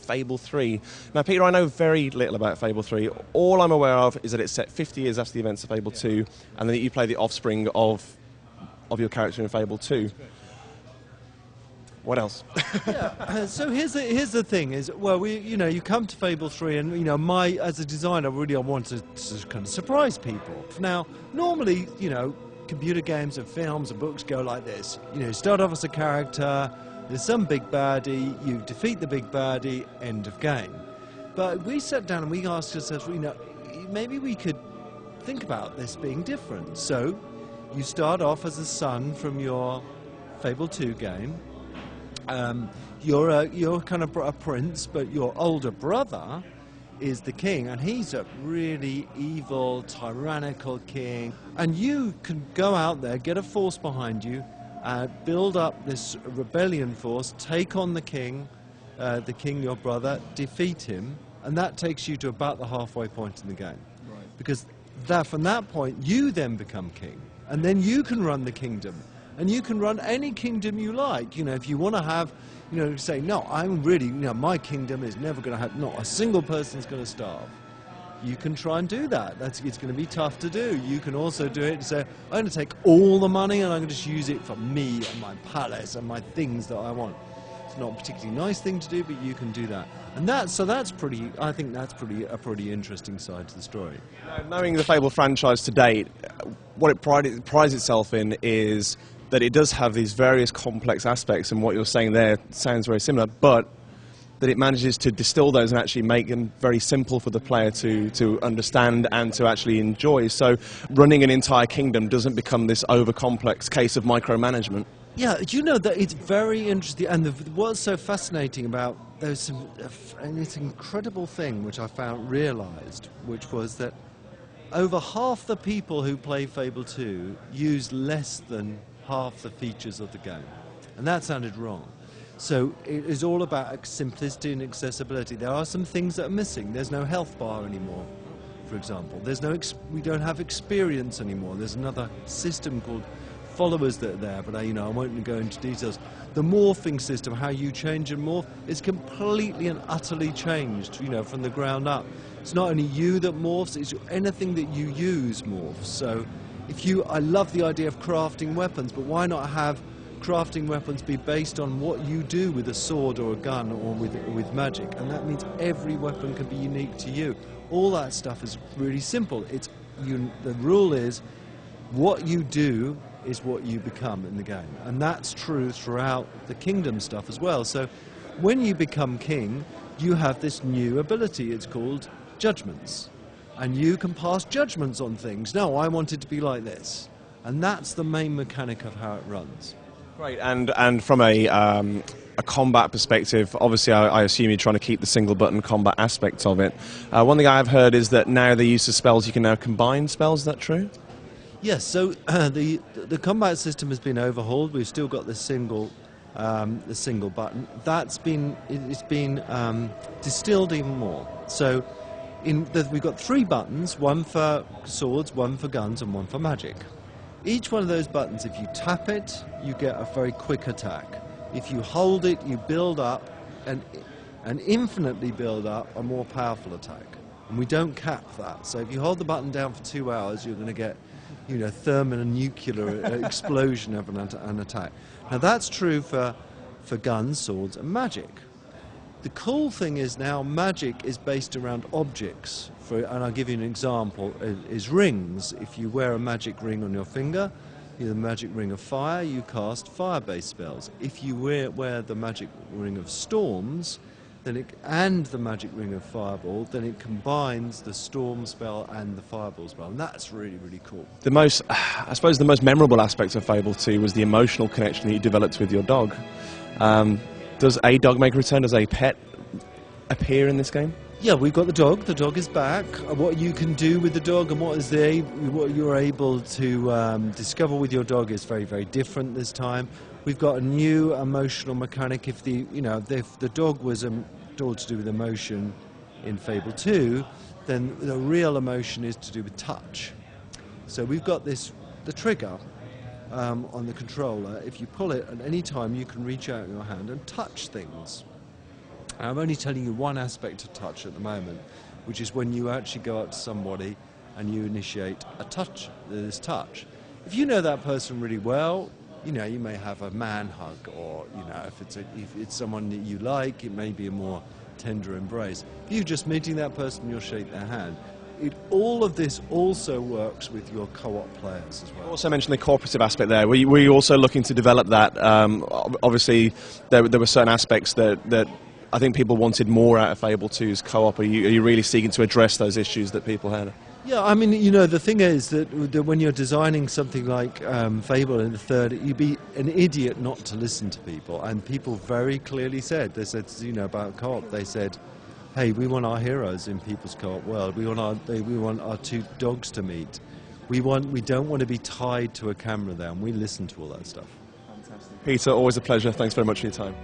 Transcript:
Fable 3. Now, Peter, I know very little about Fable 3. All I'm aware of is that it's set 50 years after the events of Fable 2, and that you play the offspring of your character in Fable 2. What else? So here's the thing: is you come to Fable 3, and as a designer, really I want to kind of surprise people. Now, normally, computer games and films and books go like this. You start off as a character, there's some big baddie, you defeat the big baddie, end of game. But we sat down and we asked ourselves, maybe we could think about this being different. So you start off as a son from your Fable 2 game. You're kind of a prince, but your older brother is the king, and he's a really evil, tyrannical king. And you can go out there, get a force behind you, build up this rebellion force, take on the king, your brother, defeat him, and that takes you to about the halfway point in the game. Right. Because from that point, you then become king, and then you can run the kingdom. And you can run any kingdom you like. If you want to have, say, no, I'm really, my kingdom is never going to have, not a single person's going to starve. You can try and do that. It's going to be tough to do. You can also do it and say, I'm going to take all the money and I'm going to just use it for me and my palace and my things that I want. It's not a particularly nice thing to do, but you can do that. And that's pretty, I think that's a pretty interesting side to the story. Knowing the Fable franchise to date, what it prides itself in is that it does have these various complex aspects, and what you're saying there sounds very similar, but that it manages to distill those and actually make them very simple for the player to understand and to actually enjoy. So running an entire kingdom doesn't become this over-complex case of micromanagement. Yeah, that it's very interesting, and what's so fascinating about this incredible thing which I realized, which was that over half the people who play Fable 2 use less than half the features of the game, and that sounded wrong. So it is all about simplicity and accessibility. There are some things that are missing. There's no health bar anymore, for example. We don't have experience anymore. There's another system called followers that are there, but I won't go into details. The morphing system, how you change and morph, is completely and utterly changed, from the ground up. It's not only you that morphs, it's anything that you use morphs. So I love the idea of crafting weapons, but why not have crafting weapons be based on what you do with a sword or a gun or with magic? And that means every weapon can be unique to you. All that stuff is really simple. The rule is what you do is what you become in the game. And that's true throughout the kingdom stuff as well. So when you become king, you have this new ability. It's called judgments. And you can pass judgments on things. No, I want it to be like this. And that's the main mechanic of how it runs. Great. And from a combat perspective, obviously I assume you're trying to keep the single button combat aspect of it. One thing I've heard is that now the use of spells, you can now combine spells. Is that true? Yes. So the combat system has been overhauled. We've still got the single button. It's been distilled even more. So we've got 3 buttons, one for swords, one for guns, and one for magic. Each one of those buttons, if you tap it, you get a very quick attack. If you hold it, you build up and infinitely build up a more powerful attack. And we don't cap that. So if you hold the button down for 2 hours, you're going to get, thermonuclear explosion of an attack. Now that's true for guns, swords, and magic. The cool thing is now magic is based around objects. And I'll give you an example, is rings. If you wear a magic ring on your finger, the magic ring of fire, you cast fire-based spells. If you wear the magic ring of storms, and the magic ring of fireball, then it combines the storm spell and the fireball spell. And that's really, really cool. I suppose the most memorable aspect of Fable 2 was the emotional connection that you developed with your dog. Does a dog make a return? Does a pet appear in this game? Yeah, we've got the dog. The dog is back. What you can do with the dog and what you're able to discover with your dog is very, very different this time. We've got a new emotional mechanic. If the dog was all to do with emotion in Fable 2, then the real emotion is to do with touch. So we've got the trigger on the controller. If you pull it at any time, you can reach out your hand and touch things. I'm only telling you one aspect of touch at the moment, which is when you actually go up to somebody and you initiate a touch, this touch. If you know that person really well, you know, you may have a man hug, or, you know, if it's someone that you like, it may be a more tender embrace. If you're just meeting that person, you'll shake their hand. All of this also works with your co-op players as well. You also mentioned the cooperative aspect there. Were you also looking to develop that? Obviously, there were certain aspects that I think people wanted more out of Fable 2's co-op. Are you really seeking to address those issues that people had? Yeah, I mean, you know, the thing is that when you're designing something like Fable in the third, you'd be an idiot not to listen to people. And people very clearly said, you know, about co-op, they said, hey, we want our heroes in people's co-op world. We want our two dogs to meet. We don't want to be tied to a camera there, and we listen to all that stuff. Fantastic. Peter, always a pleasure. Thanks very much for your time.